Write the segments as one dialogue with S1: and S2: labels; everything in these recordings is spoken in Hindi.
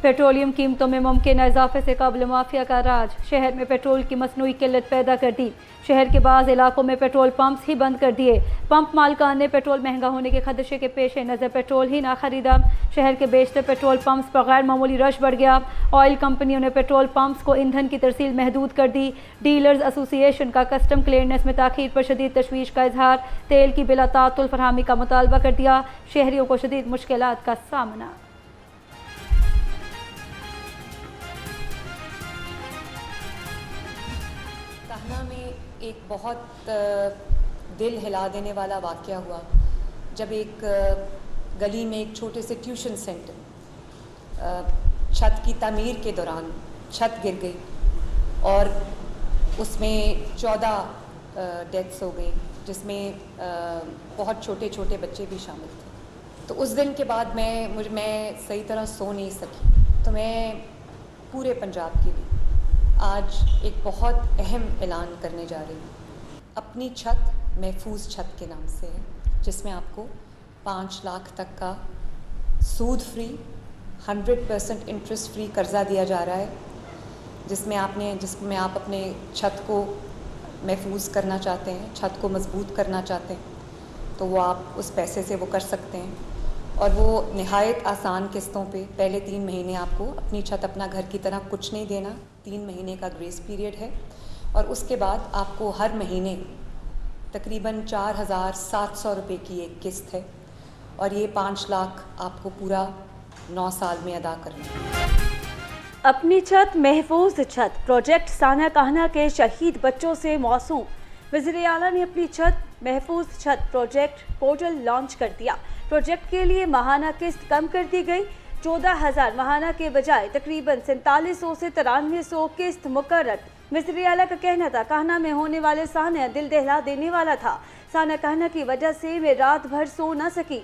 S1: पेट्रोलियम कीमतों में मुमकिन इजाफे से काबिल माफिया का राज। शहर में पेट्रोल की मसनूई किल्लत पैदा कर दी। शहर के बाज़ इलाकों में पेट्रोल पंप्स ही बंद कर दिए। पंप मालकान ने पेट्रोल महंगा होने के खदशे के पेश नज़र पेट्रोल ही ना खरीदा। शहर के बेशतर पेट्रोल पंप्स पर गैर मामूली रश बढ़ गया। ऑयल कंपनियों ने पेट्रोल पंप्स को ईंधन की तरसील महदूद कर दी। डीलर्स एसोसिएशन का कस्टम क्लियरेंस में ताख़ीर पर शदीद तशवीश का इजहार। तेल की बिला तातुल फरहमी का मुतालबा कर दिया। शहरियों को शदीद मुश्किलात का सामना।
S2: कहना में एक बहुत दिल हिला देने वाला वाक़या हुआ जब एक गली में एक छोटे से ट्यूशन सेंटर छत की तामीर के दौरान छत गिर गई और उसमें 14 डेथ्स हो गई, जिसमें बहुत छोटे छोटे बच्चे भी शामिल थे। तो उस दिन के बाद मैं सही तरह सो नहीं सकी। तो मैं पूरे पंजाब के लिए आज एक बहुत अहम ऐलान करने जा रही हूँ। अपनी छत महफूज छत के नाम से है, जिसमें आपको 5 लाख तक का सूद फ्री 100% इंटरेस्ट फ्री कर्ज़ा दिया जा रहा है, जिसमें आप अपने छत को महफूज करना चाहते हैं, छत को मजबूत करना चाहते हैं, तो वो आप उस पैसे से वो कर सकते हैं। और वो नहायत आसान किस्तों पे पहले 3 महीने आपको अपनी छत अपना घर की तरह कुछ नहीं देना, 3 महीने का ग्रेस पीरियड है। और उसके बाद आपको हर महीने तकरीबन 4,700 रुपये की एक किस्त है और ये 5 लाख आपको पूरा 9 साल में अदा करना है।
S3: अपनी छत महफूज छत प्रोजेक्ट साना कहना के शहीद बच्चों से मौसूम। वज़ीर आला ने अपनी छत महफूज छत प्रोजेक्ट पोर्टल लॉन्च कर दिया। प्रोजेक्ट के लिए माहाना किस्त कम कर दी गई। 14,000 माहाना के बजाय तकरीबन 4700 से 9300 किस्त मुकर्रर। वज़ीर आला का कहना था कहना में होने वाले साना दिल दहला देने वाला था। साना कहना की वजह से मैं रात भर सो न सकी।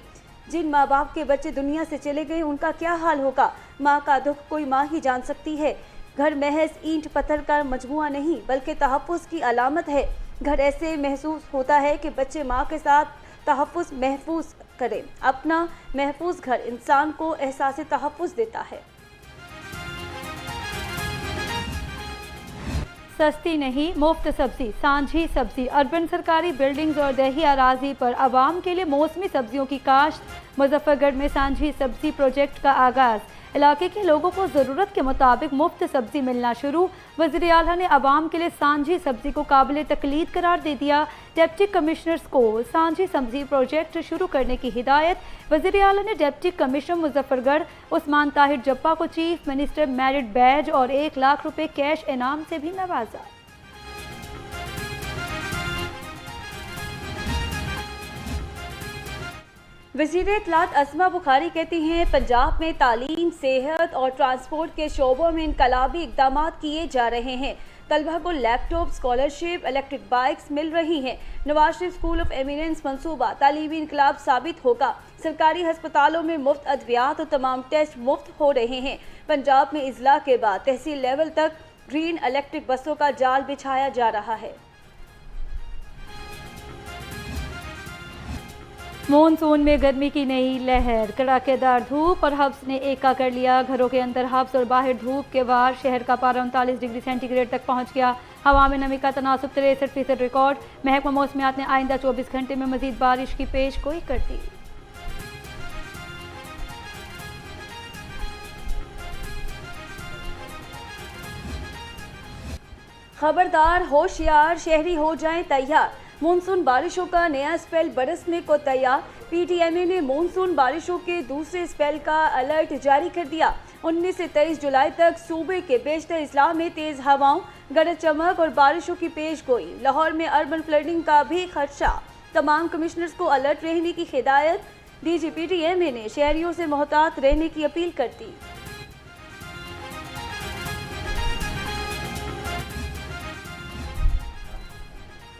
S3: जिन माँ बाप के बच्चे दुनिया से चले गए उनका क्या हाल होगा। माँ का दुख कोई माँ ही जान सकती है। घर महज ईंट पत्थर का मजमुआ नहीं बल्कि तहफ़्फ़ुज़ की अलामत है। घर ऐसे महसूस होता है कि बच्चे माँ के साथ तहफ़्फ़ुज़ महफूज करें। अपना महफूज घर इंसान को एहसास तहफ़्फ़ुज़ देता है।
S1: सस्ती नहीं मुफ्त सब्जी। सांझी सब्जी अर्बन सरकारी बिल्डिंग्स और दही अराजी पर आवाम के लिए मौसमी सब्जियों की काश्त। मुजफ्फरगढ़ में सांझी सब्जी प्रोजेक्ट का आगाज़। इलाके के लोगों को ज़रूरत के मुताबिक मुफ्त सब्जी मिलना शुरू। वज़ीर आला ने आवाम के लिए सांझी सब्जी को काबिल तकलीद करार दे दिया। डिप्टी कमिश्नर्स को सांझी सब्जी प्रोजेक्ट शुरू करने की हिदायत। वज़ीर आला ने डिप्टी कमिश्नर मुजफ्फरगढ़ उस्मान ताहिर जप्पा को चीफ मिनिस्टर मेरिट बैज और 1 लाख रुपए कैश इनाम से भी नवाजा।
S3: वज़ीर इत्तलात अस्मा बुखारी कहती हैं पंजाब में तालीम, सेहत और ट्रांसपोर्ट के शोबों में इनकलाबी इक़दाम किए जा रहे हैं। तलबा को लैपटॉप, स्कॉलरशिप, इलेक्ट्रिक बाइक्स मिल रही हैं। Nawaz Sharif school of eminence मंसूबा तालीमी इनकलाब साबित होगा। सरकारी हस्पतालों में मुफ्त अद्वियात और तमाम टेस्ट मुफ्त हो रहे हैं। पंजाब में इजला के बाद तहसील लेवल तक ग्रीन इलेक्ट्रिक बसों का जाल बिछाया जा रहा है।
S1: मॉनसून में गर्मी की नई लहर। कड़ाकेदार धूप और हब्स ने एका कर लिया। घरों के अंदर हब्स और बाहर धूप के वार। शहर का पारा 39 डिग्री सेंटीग्रेड तक पहुंच गया। हवा में नमी का तनासुब 63% रिकॉर्ड। महकमा मौसमियात ने आइंदा 24 घंटे में मजीद बारिश की पेश गोई कर दी।
S3: खबरदार, होशियार, शहरी हो जाएं तैयार। मानसून बारिशों का नया स्पेल बरसने को तैयार। पीटीएमए ने मानसून बारिशों के दूसरे स्पेल का अलर्ट जारी कर दिया। 19 से 23 जुलाई तक सूबे के बेशतर इजला में तेज हवाओं, गरज चमक और बारिशों की पेश गोई। लाहौर में अर्बन फ्लडिंग का भी खदशा। तमाम कमिश्नर्स को अलर्ट रहने की हिदायत। डीजी पीटीएमए ने शहरियों से मोहतात रहने की अपील कर दी।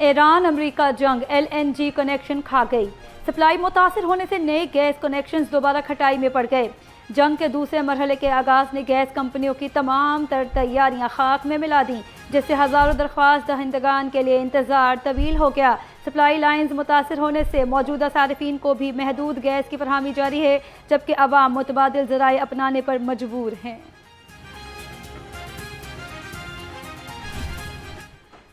S1: ईरान अमेरिका जंग LNG कनेक्शन खा गई। सप्लाई मुतासर होने से नए गैस कनेक्शंस दोबारा खटाई में पड़ गए। जंग के दूसरे मरहले के आगाज़ ने गैस कंपनियों की तमाम तैयारियां खाक में मिला दी, जिससे हज़ारों दरख्वास्त दहिंदगान के लिए इंतज़ार तवील हो गया। सप्लाई लाइन्स मुतासर होने से मौजूदा सारिफीन को भी महदूद गैस की फरहमी जारी है, जबकि अवाम मुतबादिल ज़राए अपनाने पर मजबूर हैं।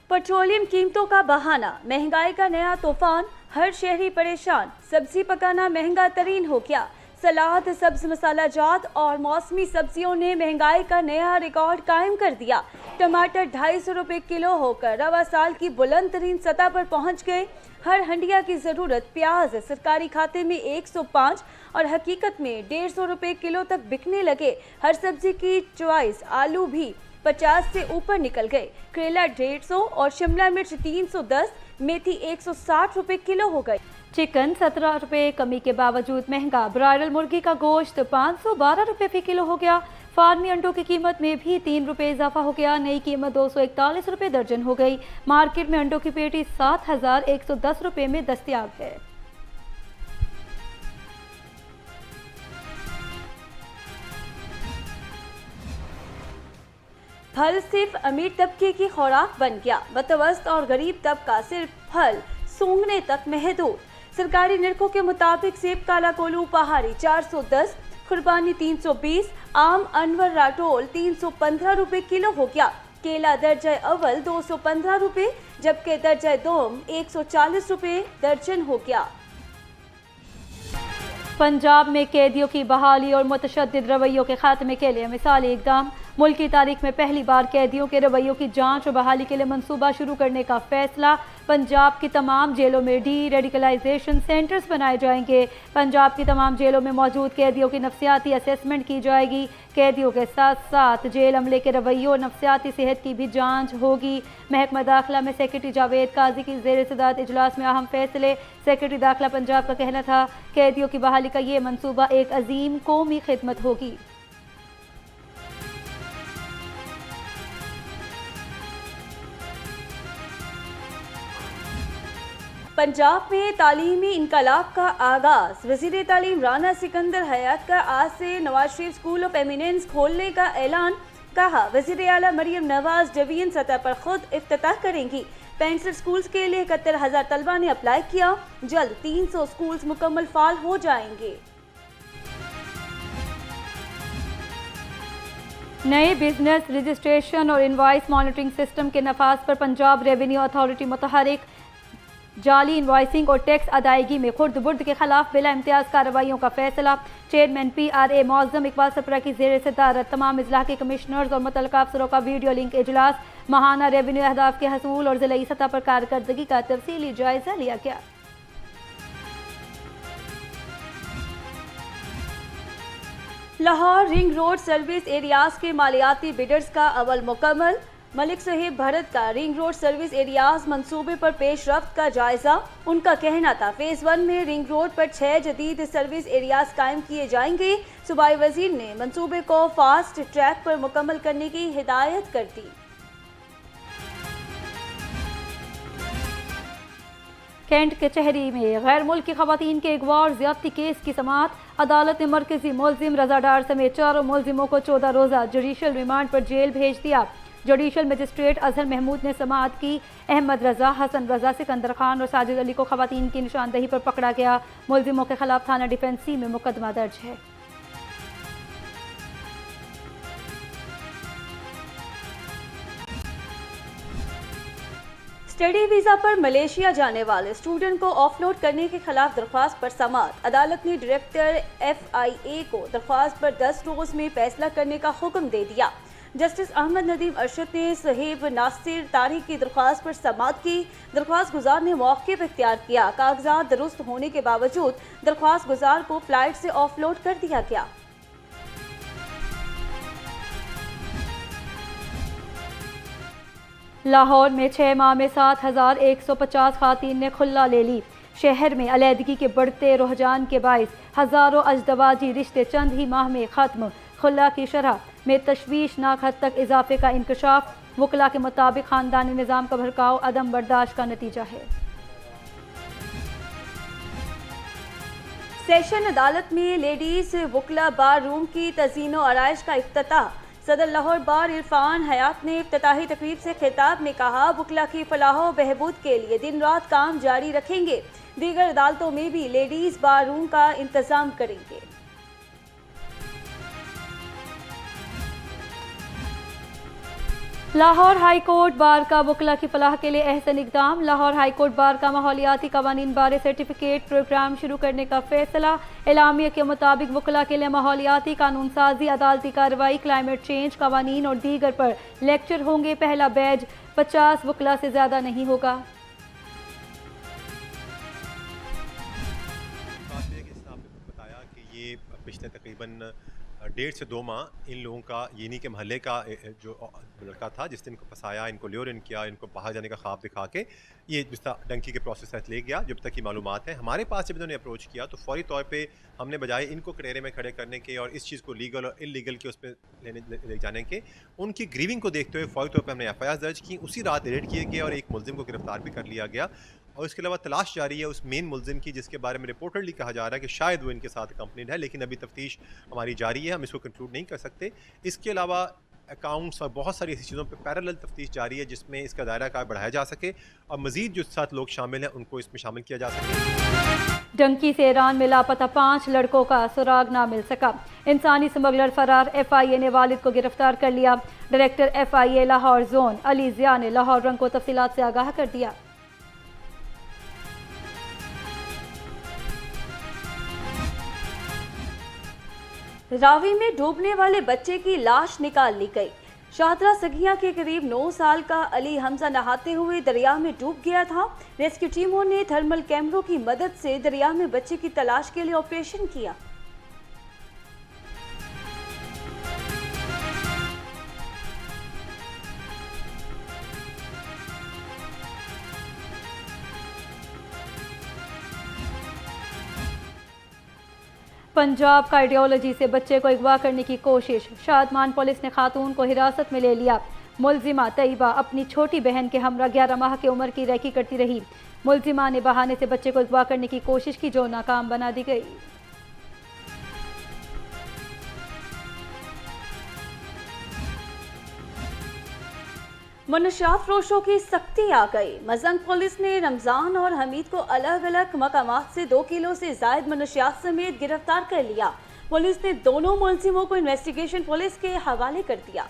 S3: पेट्रोलियम कीमतों का बहाना, महंगाई का नया तूफान, हर शहरी परेशान। सब्जी पकाना महंगा तरीन हो गया। सलाद, सब्ज मसाला जात और मौसमी सब्जियों ने महंगाई का नया रिकॉर्ड कायम कर दिया। टमाटर 250 रुपये किलो होकर रवा साल की बुलंद तरीन सतह पर पहुंच गए। हर हंडिया की ज़रूरत प्याज सरकारी खाते में 105 और हकीकत में 150 रुपये किलो तक बिकने लगे। हर सब्जी की चॉइस, आलू भी 50 से ऊपर निकल गए। करेला 150 और शिमला मिर्च 310, मेथी 160 रुपये किलो हो गई।
S1: चिकन 17 रुपये कमी के बावजूद महंगा। ब्रायलर मुर्गी का गोश्त 512 रुपये फी किलो हो गया। फार्मी अंडों की कीमत में भी 3 रुपये इजाफा हो गया। नई कीमत 241 रुपये दर्जन हो गई। मार्केट में अंडों की पेटी 7110 रुपये में दस्तयाब है।
S3: फल सिर्फ अमीर तबके की खुराक बन गया। मतवस्त और गरीब तबका सिर्फ फल सूंघने तक महदूद। सरकारी निरखों के मुताबिक सेब काला कोलू पहाड़ी 410, खुरबानी 320, आम अनवर राटोल 315 रुपये किलो हो गया। केला दर्जा अव्वल 215 रुपये, जबकि दर्जा दोम 140 रुपये दर्जन हो गया।
S1: पंजाब में कैदियों की बहाली और मुतशद्दिद रवैयों के खात्मे के लिए मिसाली इकदाम। मुल्क की तारीख में पहली बार कैदियों के रवैयों की जांच और बहाली के लिए मंसूबा शुरू करने का फैसला। पंजाब की तमाम जेलों में डी रेडिकलाइजेशन सेंटर्स बनाए जाएंगे। पंजाब की तमाम जेलों में मौजूद कैदियों की नफ्सियाती असेसमेंट की जाएगी। कैदियों के साथ साथ जेल अमले के रवैयों और नफ्सियाती सेहत की भी जांच होगी। महकमा दाखिला में सेक्रेटरी जावेद काजी की ज़ेर सदारत इजलास में अहम फैसले। सेक्रेटरी दाखिला पंजाब का कहना था, कैदियों की बहाली का ये मंसूबा एक अजीम कौमी खिदमत होगी।
S3: पंजाब में तालीमी इनकलाब का आगाज। वज़ीर तालीम राना सिकंदर हयात का आज से Nawaz Sharif school of eminence खोलने का ऐलान। कहा, वज़ीर आला मरियम नवाज डिवीजन सतह पर खुद इफ्तिताह करेंगी। 65 स्कूल्स के लिए 71,000 तलबा ने अप्लाई किया। जल्द 300 स्कूल्स मुकम्मल फाल हो जाएंगे।
S1: नए बिजनेस रजिस्ट्रेशन और इनवाइस मॉनिटरिंग सिस्टम के नफाज पर पंजाब रेवेन्यू अथॉरिटी मुतहरिक। जाली इनवाइसिंग और टैक्स अदायगी में खुर्द बुर्द के खिलाफ बिला इम्तियाज कार्रवाइयों का फैसला। चेयरमैन PRA मौज़म इकबाल सप्रा की ज़ेर सदारत तमाम इजला के कमिश्नर्स और मुतल्लिक़ अफसरों का वीडियो लिंक इजलास। माहाना रेवेन्यू अहदाफ के हसूल और ज़िलाई सतह पर कारकर्दगी का तफसीली जायजा लिया गया।
S3: Lahore ring road service areas के मालियाती बिडर्स का अमल मुकम्मल। मलिक साहिब भरत का रिंग रोड सर्विस एरियाज मंसूबे पर पेशरफ्त का जायजा। उनका कहना था, फेज 1 में रिंग रोड पर 6 जदीद सर्विस एरियाज कायम किए जाएंगे। सूबाई वजीर ने मंसूबे को फास्ट ट्रैक पर मुकम्मल करने की हिदायत कर दी।
S1: कैंट कचहरी में गैर मुल्की खवातीन के अगवा और ज्यादती केस की समाअत। अदालत ने मरकजी मुलजिम रजा डार समेत 4 मुलजिमों को 14 रोज़ा जुडिशल रिमांड पर जेल भेज दिया। जुडिशल मजिस्ट्रेट अजहर महमूद ने समाअत की। अहमद रजा, हसन रजा, सिकंदर खान और साजिद अली को खवातीन की निशानदही पर पकड़ा गया। मुलजिमों के खिलाफ थाना डिफेंसी में मुकदमा दर्ज है।
S3: स्टडी वीज़ा पर मलेशिया जाने वाले स्टूडेंट को ऑफलोड करने के खिलाफ दरख्वास्त पर समाअत। अदालत ने डायरेक्टर FIA को दरख्वास्त पर 10 रोज़ में फैसला करने का हुक्म दे दिया। जस्टिस अहमद नदीम अरशद ने सहेब नासिर तारिक की दरख्वास्त पर समाअत की। दरख्वास्त गुजार ने मौक़िफ़ इख्तियार किया। कागजात दुरुस्त होने के बावजूद दरख्वास्त गुजार को फ्लाइट से ऑफलोड कर दिया गया।
S1: लाहौर में 6 माह में 7,150 खातीन ने खुल्ला ले ली। शहर में अलहदगी के बढ़ते रुझान के बाइस हज़ारों अजदवाजी रिश्ते चंद ही माह में ख़त्म। खुल्ला की शरह में तशवीशनाक हद तक इजाफे का इंकशाफ। वकला के मुताबिक ख़ानदानी निज़ाम का भड़काव अदम बर्दाश्त का नतीजा है। सेशन अदालत में लेडीज़ वकला बार रूम की तज़ीन व आराइश का इफ्तिताह।
S3: सदर लाहौर बार इरफान हयात ने इफ्तिताही तकरीब से खिताब में कहा, वकला की फलाह व बहबूद के लिए दिन रात काम जारी रखेंगे। दीगर अदालतों में भी लेडीज बार रूम का इंतजाम करेंगे।
S1: लाहौर हाई कोर्ट बार का वकला की फलाह के लिए अहसन इकदाम। लाहौर हाई कोर्ट बार का माहौलियाती कवानीन बारे सर्टिफिकेट प्रोग्राम शुरू करने का फैसला। एलामिया के मुताबिक वकला के लिए माहौलियाती कानून साजी, अदालती कार्रवाई, क्लाइमेट चेंज कवानीन और दीगर पर लेक्चर होंगे। पहला बैच 50 वकला से ज़्यादा नहीं होगा।
S4: बताया कि ये पिछले तकरीबन 1.5 से 2 माह इन लोगों का यनी के महल्ले का जो लड़का था जिसने इनको फंसाया, इनको ल्योर इन किया, इनको बाहर जाने का ख्वाब दिखा के ये जिस तरह डंकी के प्रोसेस तहत ले गया। जब तक की मालूमात है हमारे पास, जब इन्होंने अप्रोच किया तो फौरी तौर पे हमने बजाय इनको कटहरे में खड़े करने के और इस चीज़ को लीगल और इलीगल के उस पर ले जाने के, उनकी ग्रीविंग को देखते हुए फौरी तौर पर हमने FIR दर्ज की। उसी रात रेड किए गए और एक मुलजिम को गिरफ्तार भी कर लिया गया। और इसके अलावा तलाश जारी है उस मेन मुलजिम की जिसके बारे में रिपोर्टडली कहा जा रहा है कि शायद वो इनके साथ कंप्लेंट है, लेकिन अभी तफ्तीश हमारी जारी है, हम इसको कंक्लूड नहीं कर सकते। इसके अलावा अकाउंट्स और बहुत सारी ऐसी चीज़ों पर पैरेलल तफ्तीश जारी है जिसमें इसका दायरा कार बढ़ाया जा सके और मज़ीद जो साथ लोग शामिल हैं उनको इसमें शामिल किया जा सके।
S1: डंकी से ईरान में लापता 5 लड़कों का सुराग ना मिल सका। इंसानी स्मगलर फरार। FIA ने वालिद को गिरफ्तार कर लिया। Director FIA Lahore zone Ali Zia ने लाहौर रंग को तफसीलात से आगाह कर दिया।
S3: रावी में डूबने वाले बच्चे की लाश निकाल ली गई। शाहदरा सगिया के करीब 9 साल का अली हमजा नहाते हुए दरिया में डूब गया था। रेस्क्यू टीमों ने थर्मल कैमरों की मदद से दरिया में बच्चे की तलाश के लिए ऑपरेशन किया।
S1: पंजाब का आइडियोलॉजी से बच्चे को अगवा करने की कोशिश। शादमान पुलिस ने खातून को हिरासत में ले लिया। मुलजिमा तैयबा अपनी छोटी बहन के हमरा 11 माह की उम्र की रैकी करती रही। मुलजिमा ने बहाने से बच्चे को अगवा करने की कोशिश की जो नाकाम बना दी गई।
S3: मनशियात फरोशों की सख्ती आ गई। मजंग पुलिस ने रमजान और हमीद को अलग अलग मकामात से 2 किलो से जायद मनशियात समेत गिरफ्तार कर लिया। पुलिस ने दोनों मुलजिमों को इन्वेस्टिगेशन पुलिस के हवाले कर दिया।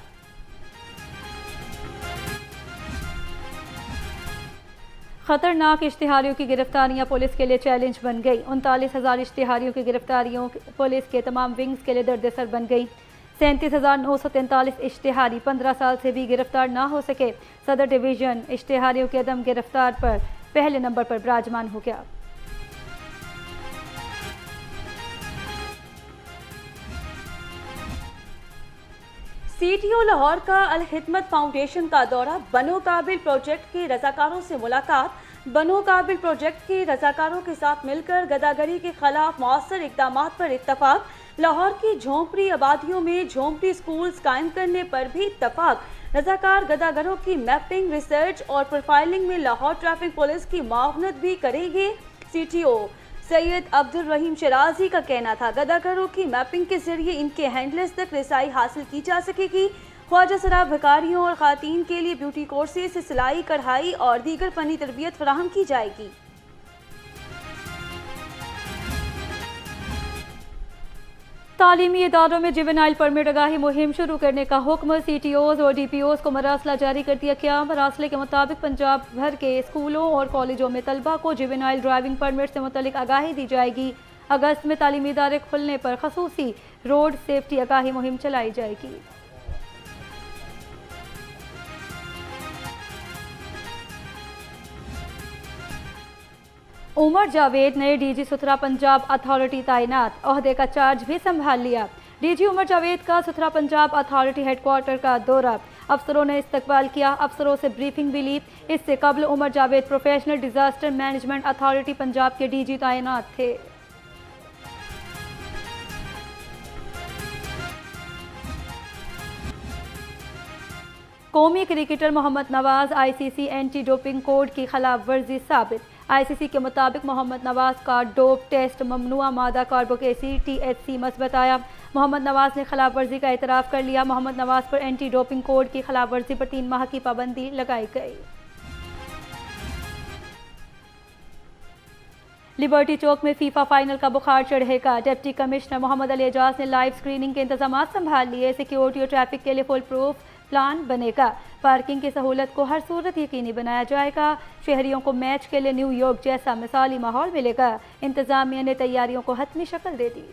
S1: खतरनाक इश्तिहारियों की गिरफ्तारियां पुलिस के लिए चैलेंज बन गई। 39,000 इश्तिहारियों की गिरफ्तारियों पुलिस के तमाम विंग्स के लिए दर्द-ए-सर बन गई। 37,943 इश्तिहारी 15 साल से भी गिरफ्तार ना हो सके। सदर डिवीज़न इश्तिहारियों के अदम गिरफ्तार पर पहले नंबर पर विराजमान हो गया।
S3: CTO लाहौर का अल खिदमत फाउंडेशन का दौरा। बनो काबिल प्रोजेक्ट के रजाकारों से मुलाकात। बनो काबिल प्रोजेक्ट के रजाकारों के साथ मिलकर गदागरी के खिलाफ मौसर इकदाम पर इत्तफाक। लाहौर की झोंपड़ी आबादियों में झोंपड़ी स्कूल्स कायम करने पर भी इत्तफाक। रजाकार गदागरों की मैपिंग, रिसर्च और प्रोफाइलिंग में लाहौर ट्रैफिक पुलिस की मावनत भी करेंगे। CTO सैयद अब्दुल रहीम शराजी का कहना था, गदागरों की मैपिंग के जरिए इनके हैंडलर्स तक रसाई हासिल की जा सकेगी। ख्वाजा सराब भिखारियों और खातीन के लिए ब्यूटी कोर्सेज से सिलाई, कढ़ाई और दीगर फनी तरबियत फराहम की जाएगी।
S1: तालीमी इदारों में जुवेनाइल परमिट आगाही मुहिम शुरू करने का हुक्म। CTOs और DPOs को मरासला जारी कर दिया गया। मरासले के मुताबिक पंजाब भर के स्कूलों और कॉलेजों में तलबा को जुवेनाइल ड्राइविंग परमिट से मुतल्लिक आगाही दी जाएगी। अगस्त में तालीमी इदारे खुलने पर खसूसी रोड सेफ्टी आगाही मुहिम चलाई जाएगी। उमर जावेद ने DG सुथरा पंजाब अथॉरिटी तैनात। ओहदे का चार्ज भी संभाल लिया। DG उमर जावेद का सुथरा पंजाब अथॉरिटी हेडक्वार्टर का दौरा। अफसरों ने इस्तकबाल किया, अफसरों से ब्रीफिंग भी ली। इससे कबल Umar Javed professional disaster management authority Punjab के DG तैनात थे। कौमी cricketer Mohammad Nawaz ICC anti doping code की खिलाफ वर्जी साबित। आईसीसी के मुताबिक मोहम्मद नवाज का डोप टेस्ट ममनुआ मादा कार्बोकेसी THC मस बताया। मोहम्मद नवाज ने खिलाफ वर्जी का एतराफ़ कर लिया। मोहम्मद नवाज पर एंटी डोपिंग कोड की खिलाफ वर्जी पर 3 माह की पाबंदी लगाई गई। लिबर्टी चौक में फीफा फाइनल का बुखार चढ़ेगा। डिप्टी कमिश्नर मोहम्मद अली एजाज ने लाइव स्क्रीनिंग के इंतजाम संभाल लिए। सिक्योरिटी और ट्रैफिक के लिए फुल प्रूफ प्लान बनेगा। पार्किंग की सहूलत को हर सूरत यकीनी बनाया जाएगा। शहरियों को मैच के लिए न्यूयॉर्क जैसा मिसाली माहौल मिलेगा। इंतजामिया ने तैयारियों को हतमी शक्ल दे दी।